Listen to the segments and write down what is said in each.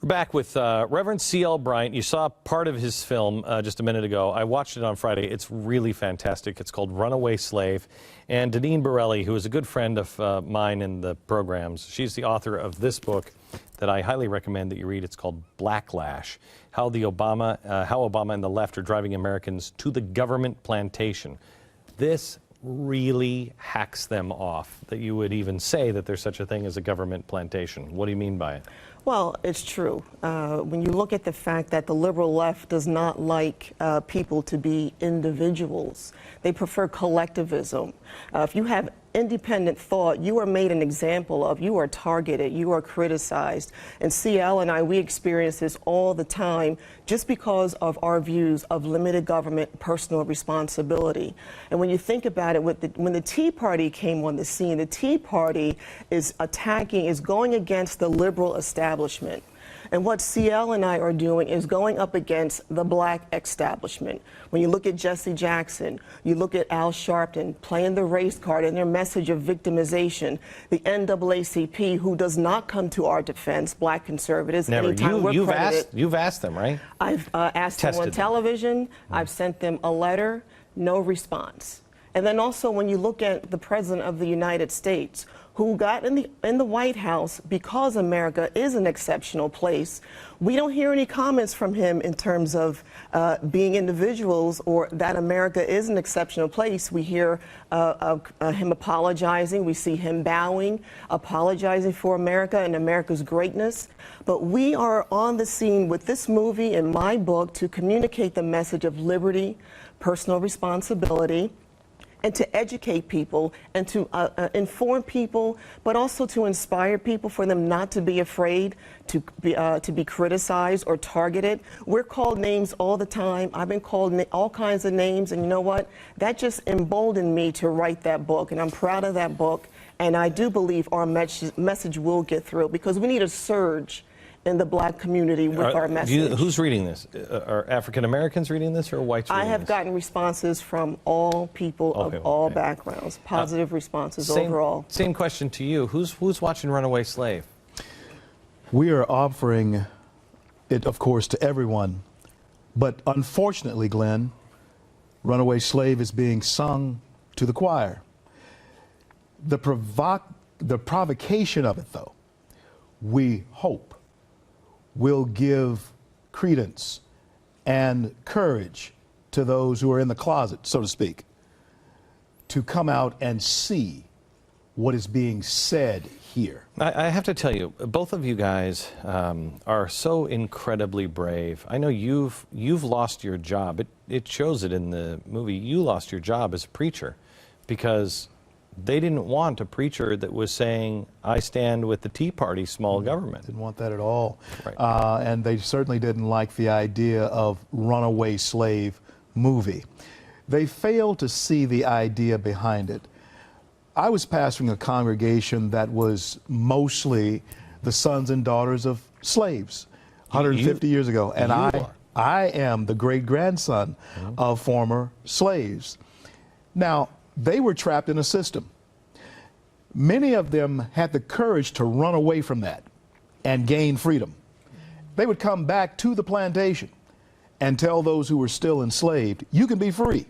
We're back with Reverend C.L. Bryant. You saw part of his film just a minute ago. I watched it on Friday. It's really fantastic. It's called Runaway Slave. And Deneen Borelli, who is a good friend of mine in the programs, she's the author of this book that I highly recommend that you read. It's called Blacklash, how Obama and the left are driving Americans to the government plantation. This really hacks them off, that you would even say that there's such a thing as a government plantation. What do you mean by it? Well, it's true. When you look at the fact that the liberal left does not like people to be individuals, they prefer collectivism. If you have independent thought, you are made an example of, you are targeted, you are criticized. And CL and I, we experience this all the time just because of our views of limited government, personal responsibility. And when you think about it, when the Tea Party came on the scene, the Tea Party is going against the liberal establishment. And what CL and I are doing is going up against the black establishment. When you look at Jesse Jackson, you look at Al Sharpton playing the race card and their message of victimization, the NAACP, who does not come to our defense, black conservatives. Never. You've asked them, right? I've asked them on television. I've sent them a letter, no response. And then also when you look at the President of the United States, who got in the White House because America is an exceptional place, we don't hear any comments from him in terms of being individuals or that America is an exceptional place. We hear him apologizing. We see him bowing, apologizing for America and America's greatness. But we are on the scene with this movie and my book to communicate the message of liberty, personal responsibility, and to educate people and to inform people, but also to inspire people for them not to be afraid to be criticized or targeted. We're called names all the time. I've been called all kinds of names, and you know what? That just emboldened me to write that book, and I'm proud of that book. And I do believe our message will get through, because we need a surge in the black community with our message. Who's reading this? Are African Americans reading this, or whites reading this? I have gotten responses from all people of all backgrounds, positive responses overall. Same question to you. Who's watching Runaway Slave? We are offering it, of course, to everyone. But unfortunately, Glenn, Runaway Slave is being sung to the choir. The provocation of it, though, we hope will give credence and courage to those who are in the closet, so to speak, to come out and see what is being said here. I have to tell you, both of you guys are so incredibly brave. I know you've lost your job. It shows it in the movie. You lost your job as a preacher because they didn't want a preacher that was saying, I stand with the Tea Party, small government. Didn't want that at all. Right. And they certainly didn't like the idea of Runaway Slave movie. They failed to see the idea behind it. I was pastoring a congregation that was mostly the sons and daughters of slaves 150 years ago. And I am the great-grandson of former slaves. Now, they were trapped in a system. Many of them had the courage to run away from that and gain freedom. They would come back to the plantation and tell those who were still enslaved, you can be free.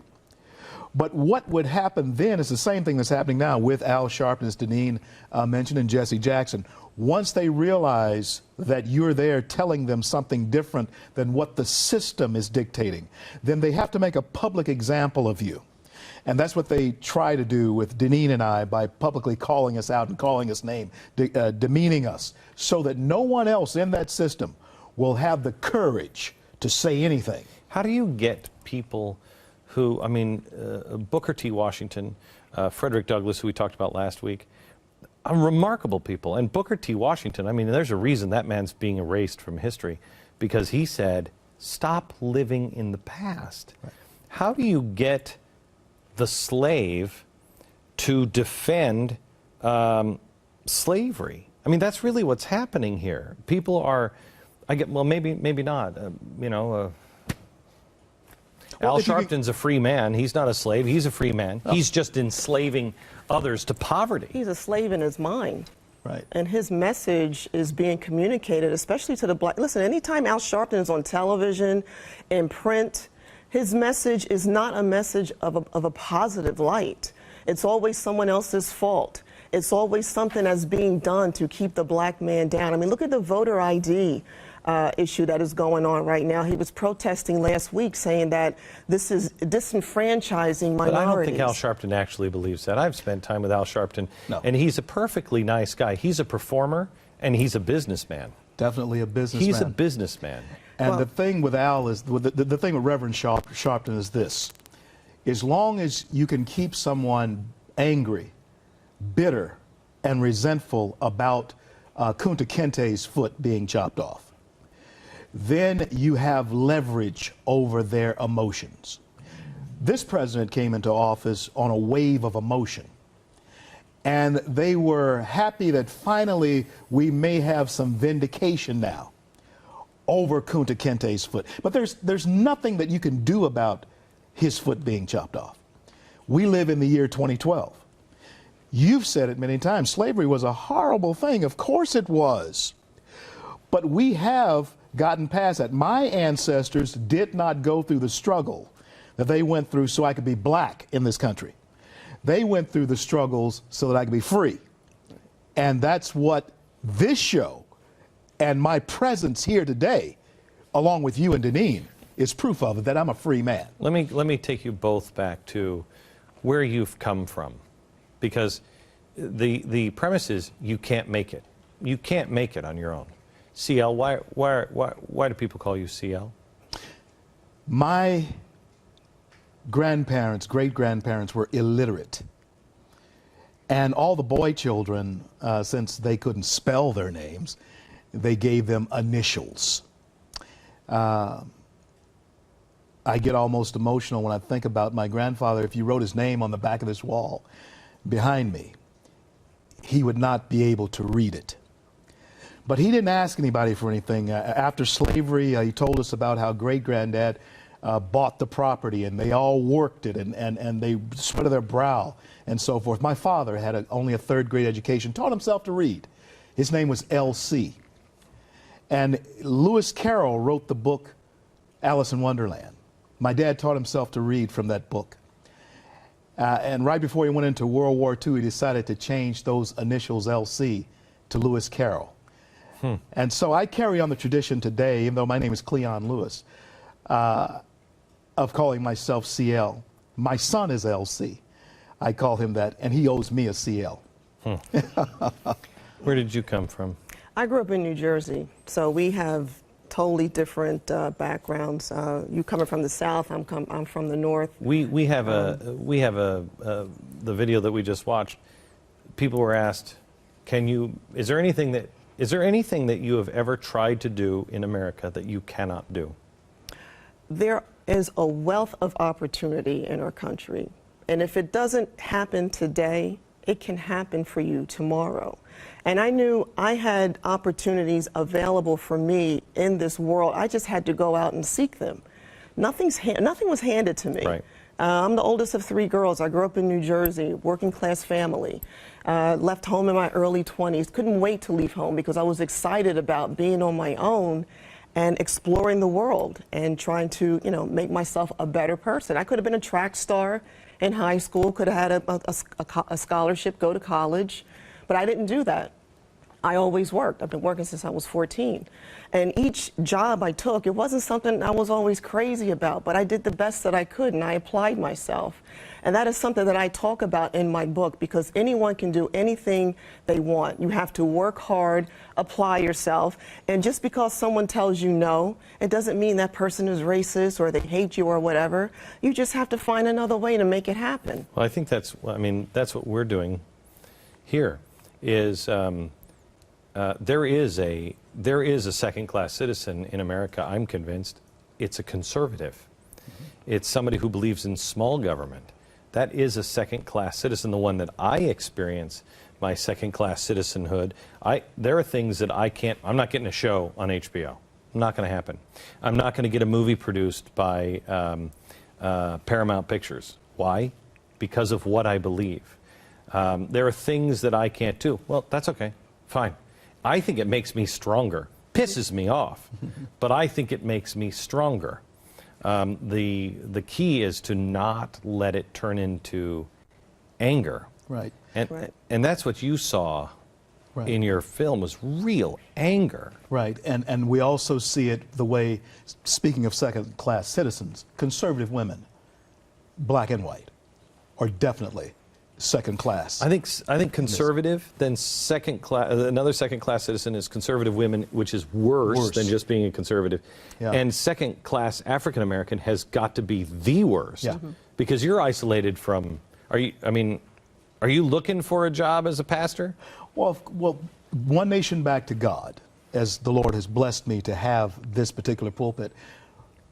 But what would happen then is the same thing that's happening now with Al Sharpton, as Deneen mentioned, and Jesse Jackson. Once they realize that you're there telling them something different than what the system is dictating, then they have to make a public example of you. And that's what they try to do with Deneen and I by publicly calling us out and calling us names, demeaning us, so that no one else in that system will have the courage to say anything. How do you get people who, I mean, Booker T. Washington, Frederick Douglass, who we talked about last week, are remarkable people. And Booker T. Washington, I mean, there's a reason that man's being erased from history, because he said, stop living in the past. Right. How do you get the slave to defend slavery? I mean, that's really what's happening here. People are, well, maybe not, you know, Al Sharpton's a free man. He's not a slave. He's a free man. Oh. He's just enslaving others to poverty. He's a slave in his mind. Right. And his message is being communicated, especially to the black. Listen, anytime Al Sharpton is on television, in print, his message is not a message of a positive light. It's always someone else's fault. It's always something that's being done to keep the black man down. I mean, look at the voter ID issue that is going on right now. He was protesting last week saying that this is disenfranchising minorities. But I don't think Al Sharpton actually believes that. I've spent time with Al Sharpton, and he's a perfectly nice guy. He's a performer, and he's a businessman. Definitely a businessman. He's a businessman. And the thing with Al is, the thing with Reverend Sharpton is this. As long as you can keep someone angry, bitter, and resentful about Kunta Kinte's foot being chopped off, then you have leverage over their emotions. This president came into office on a wave of emotion, and they were happy that finally we may have some vindication now over Kunta Kinte's foot. But there's nothing that you can do about his foot being chopped off. We live in the year 2012. You've said it many times, slavery was a horrible thing. Of course it was. But we have gotten past that. My ancestors did not go through the struggle that they went through so I could be black in this country. They went through the struggles so that I could be free. And that's what this show and my presence here today, along with you and Deneen, is proof of it, that I'm a free man. Let me take you both back to where you've come from, because the premise is you can't make it. You can't make it on your own. CL, why do people call you CL? My grandparents, great-grandparents were illiterate. And all the boy children, since they couldn't spell their names, they gave them initials. I get almost emotional when I think about my grandfather. If you wrote his name on the back of this wall behind me, he would not be able to read it. But he didn't ask anybody for anything. After slavery, he told us about how great-granddad bought the property, and they all worked it, and they sweated their brow and so forth. My father had only a third-grade education, taught himself to read. His name was L.C. And Lewis Carroll wrote the book Alice in Wonderland. My dad taught himself to read from that book. And right before he went into World War II, he decided to change those initials L.C. to Lewis Carroll. And so I carry on the tradition today, even though my name is Cleon Lewis, of calling myself CL. My son is LC. I call him that, and he owes me a CL. Where did you come from? I grew up in New Jersey, so we have totally different backgrounds. You coming from the South, I'm from the North. We have the video that we just watched. People were asked, is there anything that you have ever tried to do in America that you cannot do? There is a wealth of opportunity in our country. And if it doesn't happen today, it can happen for you tomorrow. And I knew I had opportunities available for me in this world. I just had to go out and seek them. Nothing was handed to me. Right. I'm the oldest of 3 girls. I grew up in New Jersey, working class family. Left home in my early 20s. Couldn't wait to leave home because I was excited about being on my own and exploring the world and trying to, make myself a better person. I could have been a track star in high school, could have had a scholarship, go to college, but I didn't do that. I always worked. I've been working since I was 14. And each job I took, it wasn't something I was always crazy about, but I did the best that I could and I applied myself. And that is something that I talk about in my book, because anyone can do anything they want. You have to work hard, apply yourself, and just because someone tells you no, it doesn't mean that person is racist or they hate you or whatever. You just have to find another way to make it happen. Well, I think that's what we're doing here is there is a second-class citizen in America, I'm convinced. It's a conservative. It's somebody who believes in small government. That is a second-class citizen, the one that I experience, my second-class citizenhood. There are things that I'm not getting a show on HBO. Not going to happen. I'm not going to get a movie produced by Paramount Pictures. Why? Because of what I believe. There are things that I can't do. Well, that's okay. Fine. I think it makes me stronger. Pisses me off, but I think it makes me stronger. The key is to not let it turn into anger. Right. And that's what you saw Right. in your film, was real anger. Right, and we also see it the way, speaking of second-class citizens, conservative women, black and white, are definitely second class. I think conservative, then second class. Another second class citizen is conservative women, which is worse than just being a conservative. Yeah. And second class African American has got to be the worst. Yeah. Because you're isolated from. Are you looking for a job as a pastor? Well, one nation back to God, as the Lord has blessed me to have this particular pulpit.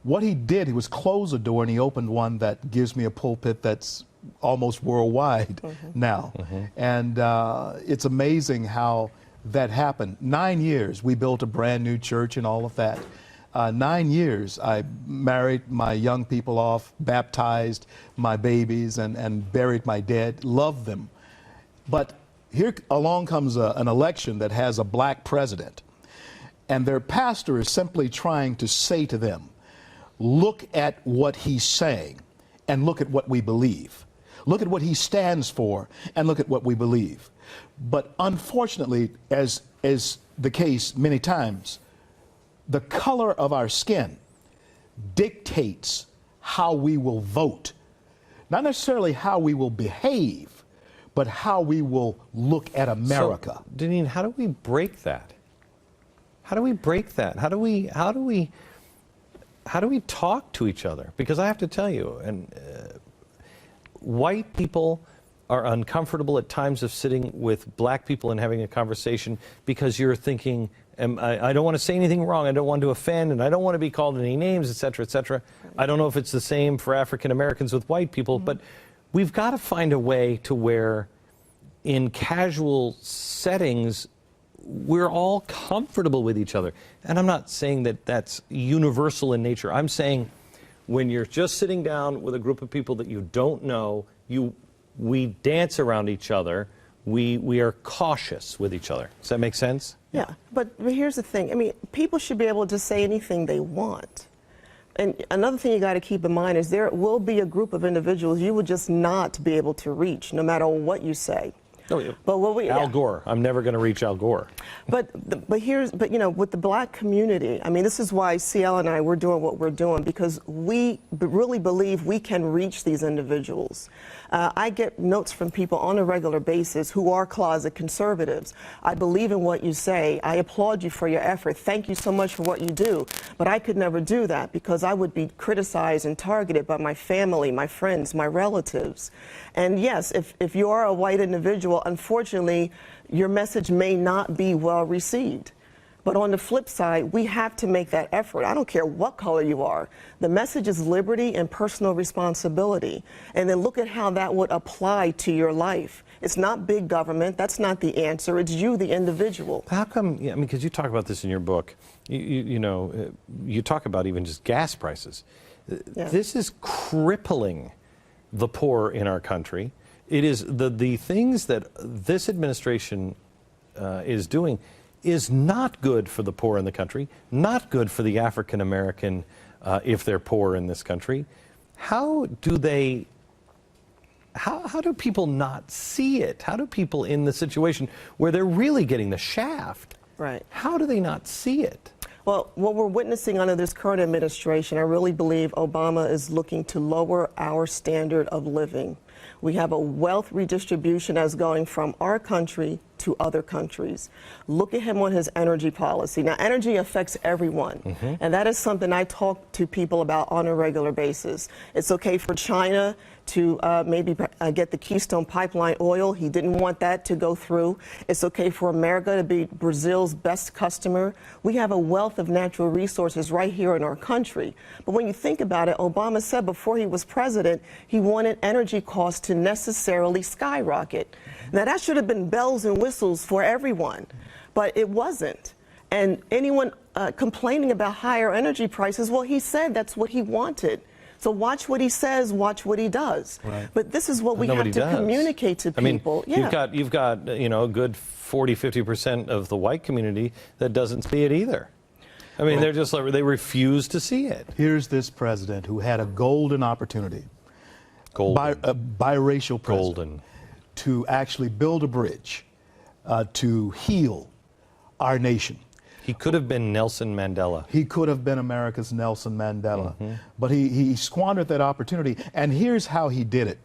What he did, he was close a door and he opened one that gives me a pulpit that's almost worldwide now. And it's amazing how that happened. 9 years, we built a brand new church and all of that. 9 years, I married my young people off, baptized my babies, and buried my dead, loved them. But here along comes an election that has a black president, and their pastor is simply trying to say to them, look at what he's saying and look at what we believe. Look at what he stands for and look at what we believe. But unfortunately, as is the case many times, the color of our skin dictates how we will vote. Not necessarily how we will behave, but how we will look at America. So, Deneen, how do we break that? How do we break that? How do we talk to each other? Because I have to tell you, white people are uncomfortable at times of sitting with black people and having a conversation because you're thinking, I don't want to say anything wrong, I don't want to offend, and I don't want to be called any names, et cetera, et cetera. I don't know if it's the same for African Americans with white people, but we've got to find a way to where in casual settings, we're all comfortable with each other. And I'm not saying that that's universal in nature. I'm saying when you're just sitting down with a group of people that you don't know, we dance around each other, we are cautious with each other. Does that make sense? Yeah, but here's the thing. I mean, people should be able to say anything they want. And another thing you got to keep in mind is there will be a group of individuals you will just not be able to reach, no matter what you say. Oh, yeah. But Al Gore. I'm never going to reach Al Gore. But you know, with the black community, I mean, this is why CL and I, we're doing what we're doing, because we really believe we can reach these individuals. I get notes from people on a regular basis who are closet conservatives. I believe in what you say. I applaud you for your effort. Thank you so much for what you do. But I could never do that because I would be criticized and targeted by my family, my friends, my relatives. And yes, if you are a white individual, unfortunately, your message may not be well received. But on the flip side, we have to make that effort. I don't care what color you are. The message is liberty and personal responsibility. And then look at how that would apply to your life. It's not big government. That's not the answer. It's you, the individual. How come, I mean, because you talk about this in your book, you know, you talk about even just gas prices. Yeah. This is crippling the poor in our country. It is the things that this administration is doing is not good for the poor in the country, not good for the African American if they're poor in this country. How do people not see it? How do people in the situation where they're really getting the shaft, how do they not see it? Well, what we're witnessing under this current administration, I really believe Obama is looking to lower our standard of living. We have a wealth redistribution as going from our country to other countries. Look at him on his energy policy. Now, energy affects everyone, and that is something I talk to people about on a regular basis. It's okay for China to maybe get the Keystone Pipeline oil. He didn't want that to go through. It's okay for America to be Brazil's best customer. We have a wealth of natural resources right here in our country. But when you think about it, Obama said before he was president, he wanted energy costs to necessarily skyrocket. Now, that should have been bells and whistles for everyone, but it wasn't. And anyone complaining about higher energy prices, well, he said that's what he wanted. So watch what he says, watch what he does. Right. But this is what we have to communicate to people. I mean, you've got you know, a good 40–50% of the white community that doesn't see it either. I mean, they're just like, they refuse to see it. Here's this president who had a golden opportunity, biracial president, to actually build a bridge to heal our nation. He could have been Nelson Mandela. He could have been America's Nelson Mandela. But he squandered that opportunity. And here's how he did it.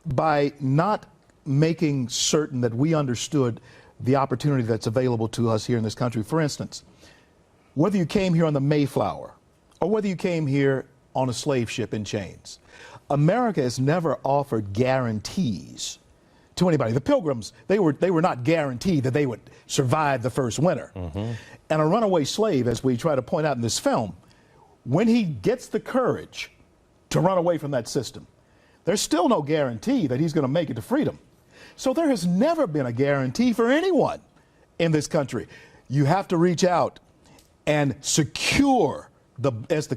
By not making certain that we understood the opportunity that's available to us here in this country. For instance, whether you came here on the Mayflower or whether you came here on a slave ship in chains, America has never offered guarantees to anybody. The Pilgrims, they were not guaranteed that they would survive the first winter. And a runaway slave, as we try to point out in this film, when he gets the courage to run away from that system, there's still no guarantee that he's going to make it to freedom. So there has never been a guarantee for anyone in this country. You have to reach out and secure as the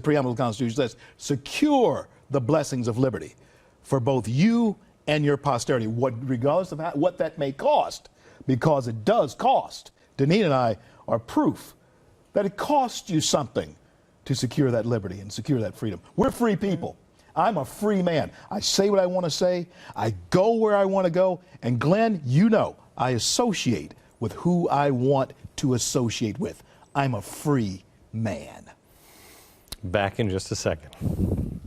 preamble of the Constitution says, secure the blessings of liberty for both you and your posterity, regardless of what that may cost, because it does cost. Deneen and I are proof that it costs you something to secure that liberty and secure that freedom. We're free people. I'm a free man. I say what I want to say. I go where I want to go. And Glenn, you know, I associate with who I want to associate with. I'm a free man. Back in just a second.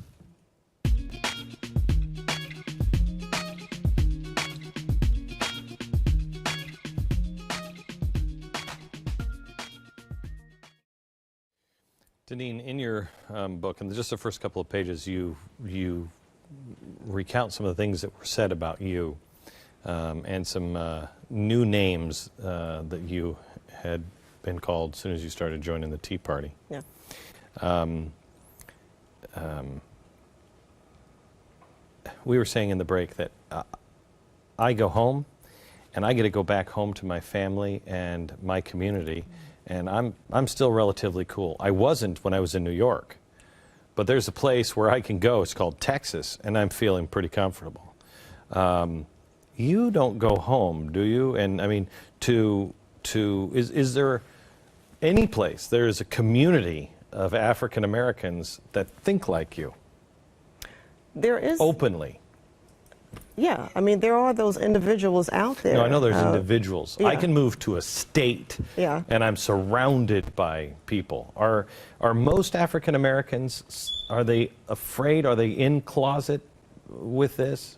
Deneen, in your book, and just the first couple of pages, you recount some of the things that were said about you and some new names that you had been called as soon as you started joining the Tea Party. Yeah. We were saying in the break that I go home and I get to go back home to my family and my community. And I'm still relatively cool. I wasn't when I was in New York, but there's a place where I can go. It's called Texas, and I'm feeling pretty comfortable. You don't go home, do you? And I mean, is there any place? There is a community of African Americans that think like you. There is openly. Yeah, I mean, there are those individuals out there. No, I know there's individuals. Yeah. I can move to a state, and I'm surrounded by people. Are most African Americans, are they afraid? Are they in closet with this?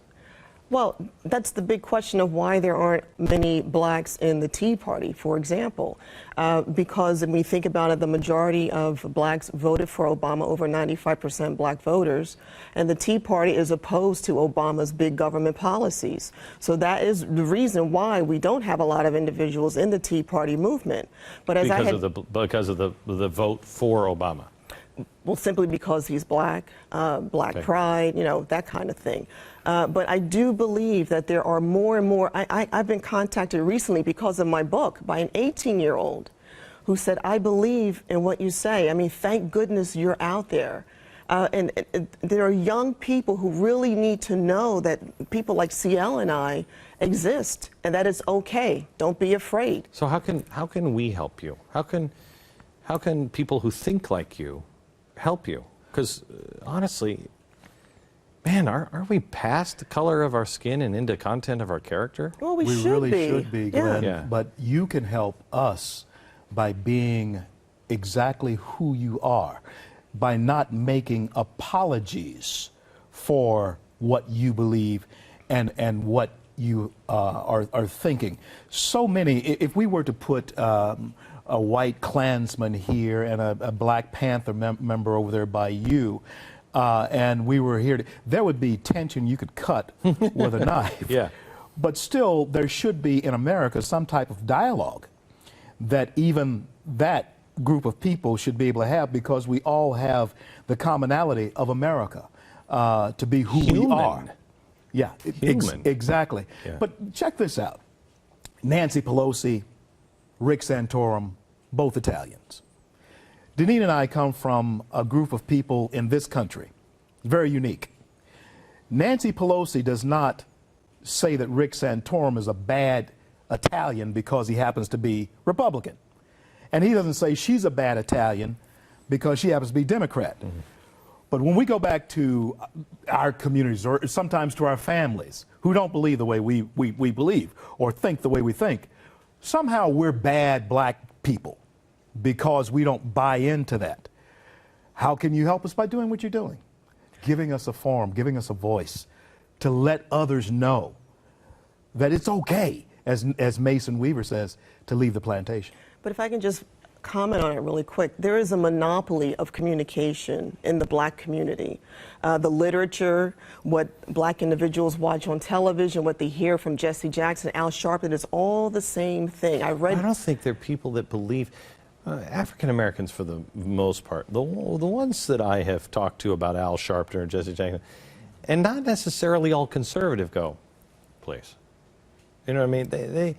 Well, that's the big question of why there aren't many blacks in the Tea Party, for example. Because when we think about it, the majority of blacks voted for Obama, over 95% black voters, and the Tea Party is opposed to Obama's big government policies. So that is the reason why we don't have a lot of individuals in the Tea Party movement. But as because of the vote for Obama. Well, simply because he's black, black pride, you know, that kind of thing. But I do believe that there are more and more. I've been contacted recently because of my book by an 18-year-old who said, I believe in what you say. I mean, thank goodness you're out there. And there are young people who really need to know that people like CL and I exist and that it's okay. Don't be afraid. So how can we help you? How can people who think like you help you? Because honestly, man, are we past the color of our skin and into content of our character? Well, we really should be, Glenn. Yeah. But you can help us by being exactly who you are, by not making apologies for what you believe and what you are thinking. So many, if we were to put a white Klansman here and a Black Panther member over there by you, and we were here, there would be tension you could cut with a knife. Yeah. But still, there should be in America some type of dialogue that even that group of people should be able to have, because we all have the commonality of America, to be who we are. Yeah, exactly. Yeah. But check this out. Nancy Pelosi, Rick Santorum, both Italians. Deneen and I come from a group of people in this country, very unique. Nancy Pelosi does not say that Rick Santorum is a bad Italian because he happens to be Republican. And he doesn't say she's a bad Italian because she happens to be Democrat. But when we go back to our communities, or sometimes to our families, who don't believe the way we believe or think the way we think, somehow we're bad black people because we don't buy into that. How can you help us? By doing what you're doing, giving us a forum, giving us a voice to let others know that it's okay, as Mason Weaver says, to leave the plantation. But if I can just comment on it really quick, there is a monopoly of communication in the black community. The literature, what black individuals watch on television, what they hear from Jesse Jackson, Al Sharpton, is all the same thing. I don't think there are people that believe, African Americans for the most part, the ones that I have talked to about Al Sharpton or Jesse Jackson, and not necessarily all conservative, go, please. You know what I mean?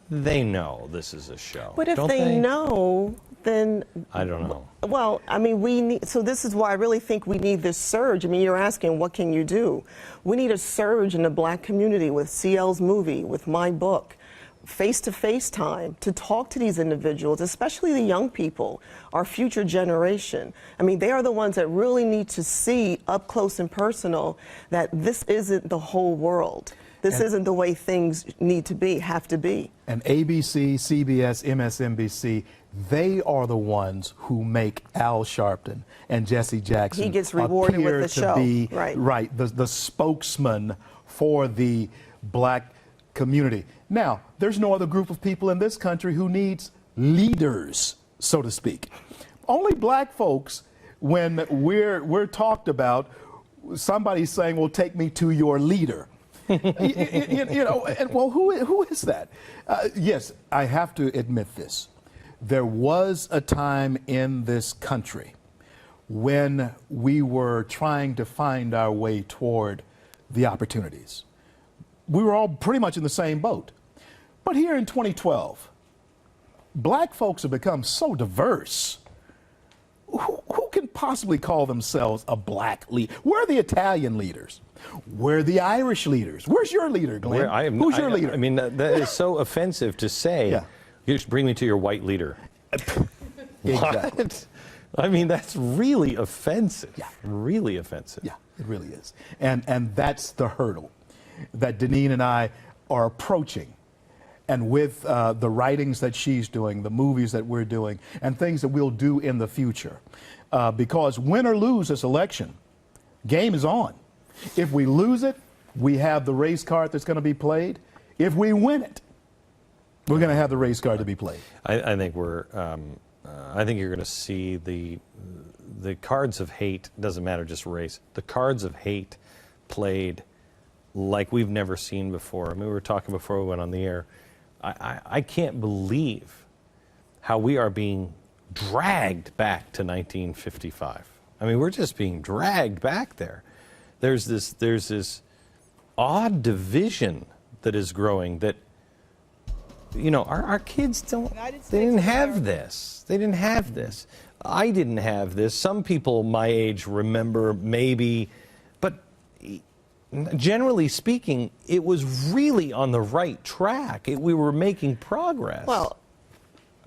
They know this is a show. But if they know, then I don't know. Well, I mean, so this is why I really think we need this surge. I mean, you're asking, what can you do? We need a surge in the black community with CL's movie, with my book, face-to-face time to talk to these individuals, especially the young people, our future generation. I mean, they are the ones that really need to see up close and personal that this isn't the whole world. This isn't the way things need to be, have to be. And ABC, CBS, MSNBC, they are the ones who make Al Sharpton and Jesse Jackson he gets rewarded with the show. Be, right, the spokesman for the black community. Now, there's no other group of people in this country who needs leaders, so to speak. Only black folks, when we're talked about, somebody's saying, well, take me to your leader. you know, and, well, who is that? Yes, I have to admit this. There was a time in this country when we were trying to find our way toward the opportunities. We were all pretty much in the same boat. But here in 2012, black folks have become so diverse. Who can possibly call themselves a black leader? Where are the Italian leaders? Where are the Irish leaders? Where's your leader, Glenn? Who's your leader? I mean, that is so offensive to say. Yeah. You just bring me to your white leader. Exactly. What? I mean, that's really offensive. Yeah. Really offensive. Yeah, it really is. And that's the hurdle that Deneen and I are approaching. And with the writings that she's doing, the movies that we're doing, and things that we'll do in the future. Because win or lose this election, game is on. If we lose it, we have the race card that's going to be played. If we win it, we're going to have the race card to be played. I think I think you're going to see the cards of hate. Doesn't matter, just race. The cards of hate played like we've never seen before. I mean, we were talking before we went on the air. I can't believe how we are being dragged back to 1955. I mean, we're just being dragged back there. There's this odd division that is growing that, you know, our kids they didn't have this. They didn't have this. I didn't have this. Some people my age remember maybe, but generally speaking, it was really on the right track. We were making progress. Well,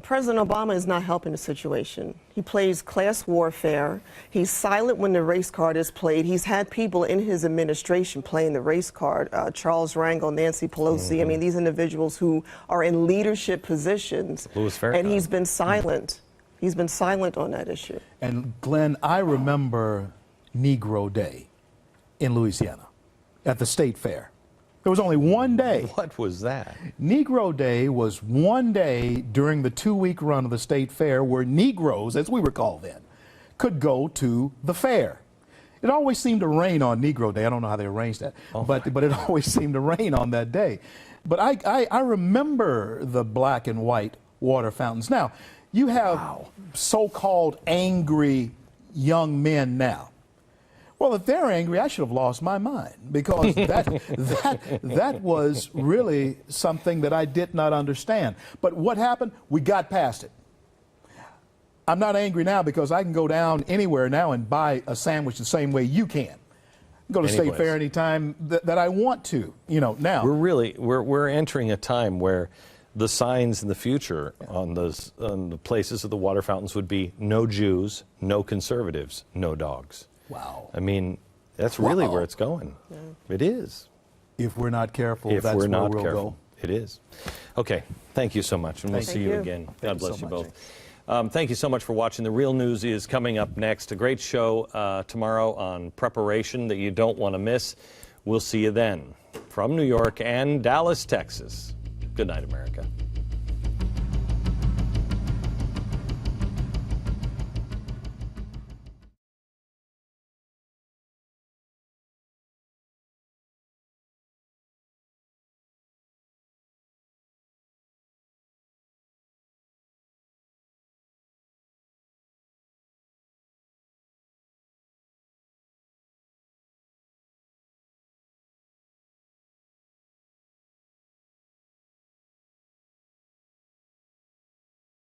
President Obama is not helping the situation. He plays class warfare. He's silent when the race card is played. He's had people in his administration playing the race card, Charles Rangel, Nancy Pelosi. I mean, these individuals who are in leadership positions. And he's been silent. He's been silent on that issue. And Glenn, I remember Negro Day in Louisiana at the State Fair. There was only one day. What was that? Negro Day was one day during the 2-week run of the State Fair where Negroes, as we were called then, could go to the fair. It always seemed to rain on Negro Day. I don't know how they arranged that, but it always seemed to rain on that day. But I remember the black and white water fountains. Now, you have so-called angry young men now. Well, if they're angry, I should have lost my mind, because that was really something that I did not understand. But what happened? We got past it. I'm not angry now because I can go down anywhere now and buy a sandwich the same way you can. Go to Any State place. Fair anytime that I want to, now. We're entering a time where the signs in the future on the places of the water fountains would be no Jews, no conservatives, no dogs. Wow. I mean, that's really where it's going. Yeah. It is. If we're not careful, If that's we're where not we'll careful. go. It is. Okay. Thank you so much, and we'll see you again. God bless you both. Thank you so much for watching. The Real News is coming up next. A great show tomorrow on preparation that you don't want to miss. We'll see you then. From New York and Dallas, Texas. Good night, America.